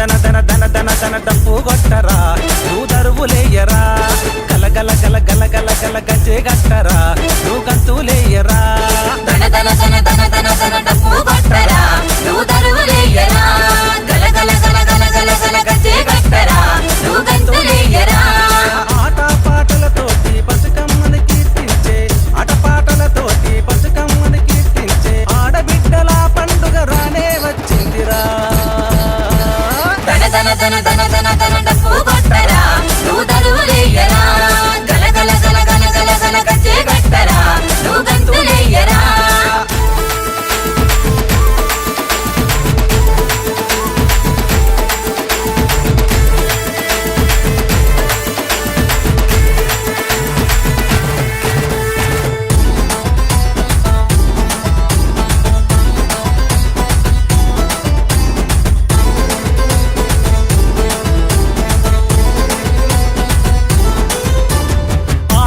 దన దన దన దన దన డప్పు కొట్టరా నువ్వు దరువులేయరా గల గల గల గల గల గల గజ్జే గట్టరా నువ్వు గంతులేయరా దన దన దన దన దన దన డప్పు కొట్టరా నువ్వు దరువులేయరా గల గల గల గల గల గల గజ్జే గట్టరా నువ్వు గంతులేయరా ఆట పాటలతోటి బతుకమ్మని కీర్తించే ఆట పాటలతోటి బతుకమ్మని కీర్తించే ఆడబిడ్డల పండుగ రానే వచ్చిందిరా దన దన దన దన దన దన డప్పు కొట్టరా నువ్వు దరువులేయరా గల గల గల గల గల గల గజ్జే గట్టరా నువ్వు గంతులేయరా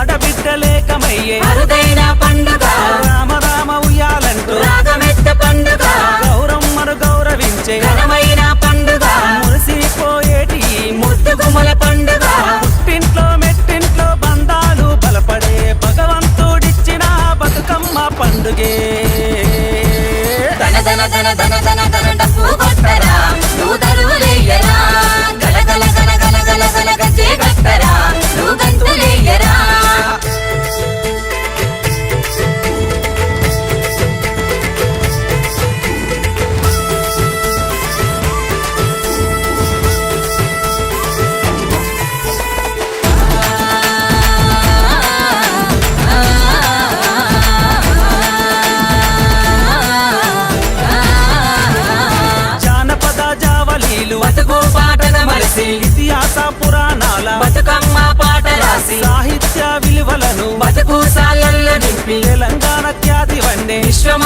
ఆడబిడ్డలేకమయ్యే అరుదైన పండుగ రామ రామ ఉయ్యాలంటూ రాగమెత్త పండుగ గౌరమ్మను గౌరవించే ఘనమైన పండుగ మురిసిపోయేటి ముద్దు గుమ్మల పండుగ పుట్టింట్లో మెట్టింట్లో బంధాలు బలపడే భగవంతుడిచ్చిన బతుకమ్మ పండుగే దన దన దన దన దన దన డప్పు కొట్టరా నువ్వు దరువులేయరా గల గల గల గల గల గల గజ్జే గట్టరా నువ్వు గంతులేయరా జానపద జావలీలు బతుకు పాటన మలిసి ఇతిహాస పురాణాల బతుకమ్మ పాట రాసి సాహిత్య విలువలను బతుకు సాలల్లో నింపి తెలంగాణ ఖ్యాతి వన్నే విశ్వమ